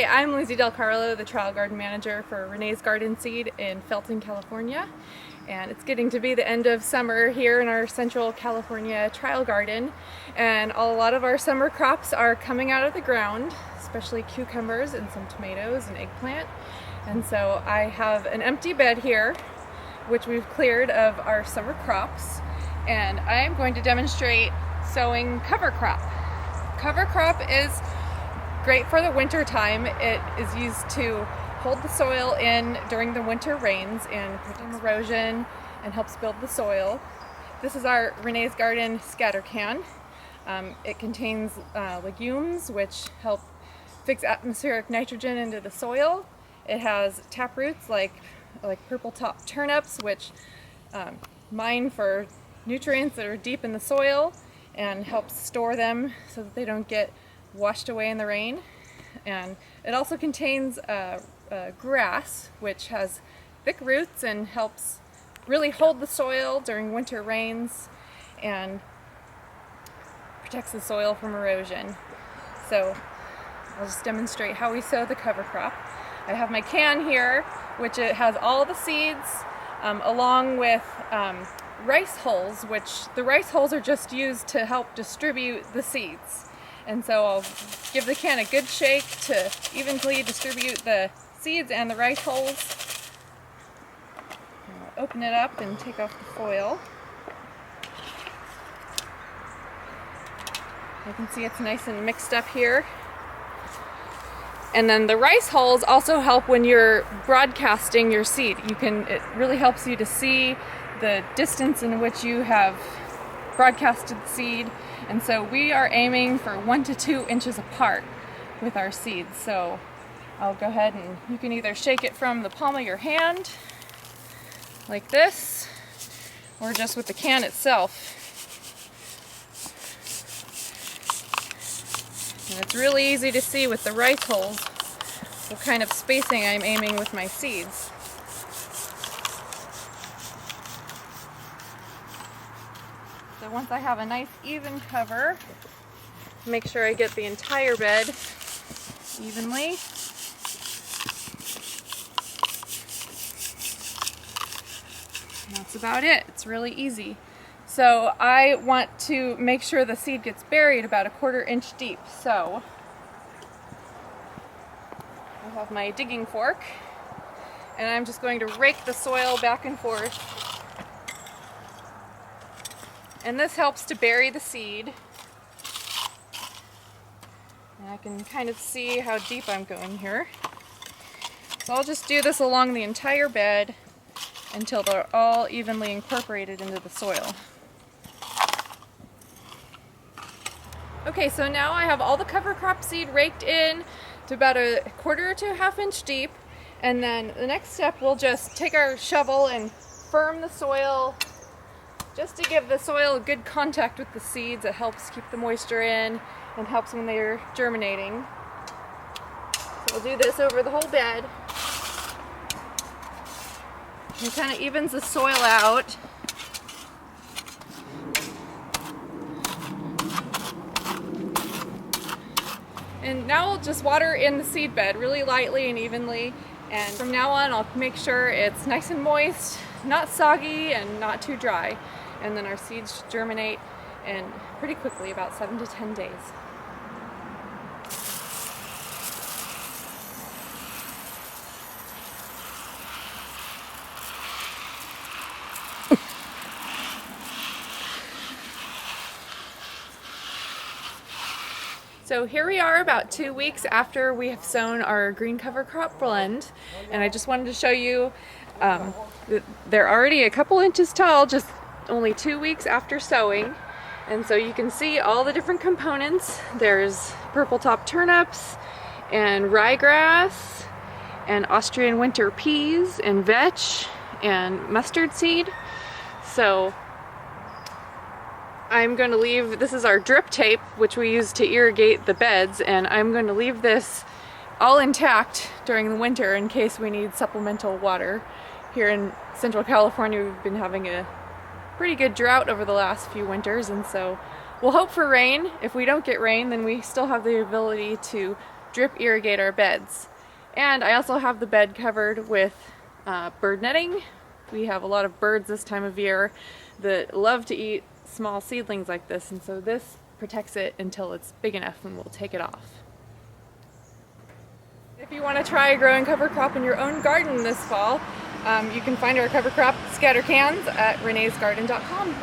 Hi, I'm Lindsay DelCarlo, the trial garden manager for Renee's Garden Seed in Felton, California. And it's getting to be the end of summer here in our Central California trial garden. And a lot of our summer crops are coming out of the ground, especially cucumbers and some tomatoes and eggplant. And so I have an empty bed here, which we've cleared of our summer crops. And I am going to demonstrate sowing cover crop. Cover crop is great for the winter time. It is used to hold the soil in during the winter rains and prevent erosion and helps build the soil. This is our Renee's Garden scatter can. It contains legumes which help fix atmospheric nitrogen into the soil. It has tap roots like purple top turnips, which mine for nutrients that are deep in the soil and helps store them so that they don't get washed away in the rain. And it also contains grass, which has thick roots and helps really hold the soil during winter rains and protects the soil from erosion. So I'll just demonstrate how we sow the cover crop. I have my can here, which it has all the seeds along with rice hulls, which the rice hulls are just used to help distribute the seeds. And so I'll give the can a good shake to evenly distribute the seeds and the rice hulls. I'll open it up and take off the foil. You can see it's nice and mixed up here. And then the rice hulls also help when you're broadcasting your seed. It really helps you to see the distance in which you have broadcasted the seed. And so we are aiming for 1 to 2 inches apart with our seeds. So I'll go ahead and you can either shake it from the palm of your hand like this, or just with the can itself. And it's really easy to see with the rice hulls what kind of spacing I'm aiming with my seeds. So once I have a nice even cover, make sure I get the entire bed evenly. And that's about it. It's really easy. So I want to make sure the seed gets buried about 1/4 inch deep. So I have my digging fork and I'm just going to rake the soil back and forth. And this helps to bury the seed. And I can kind of see how deep I'm going here. So I'll just do this along the entire bed until they're all evenly incorporated into the soil. Okay, so now I have all the cover crop seed raked in to about 1/4 to 1/2 inch deep. And then the next step, we'll just take our shovel and firm the soil just to give the soil a good contact with the seeds. It helps keep the moisture in and helps when they're germinating. So we'll do this over the whole bed. It kind of evens the soil out. And now we'll just water in the seed bed really lightly and evenly. And from now on, I'll make sure it's nice and moist, not soggy, and not too dry. And then our seeds should germinate in pretty quickly, about 7 to 10 days. So here we are about 2 weeks after we have sown our green cover crop blend, and I just wanted to show you they're already a couple inches tall, just only 2 weeks after sowing. And so you can see all the different components. There's purple top turnips and ryegrass and Austrian winter peas and vetch and mustard seed. So I'm going to leave, this is our drip tape, which we use to irrigate the beds, and I'm going to leave this all intact during the winter in case we need supplemental water. Here in Central California, we've been having a pretty good drought over the last few winters, and so we'll hope for rain. If we don't get rain, then we still have the ability to drip irrigate our beds. And I also have the bed covered with bird netting. We have a lot of birds this time of year that love to eat small seedlings like this, and so this protects it until it's big enough and we'll take it off. If you want to try growing cover crop in your own garden this fall, you can find our cover crop scatter cans at reneesgarden.com.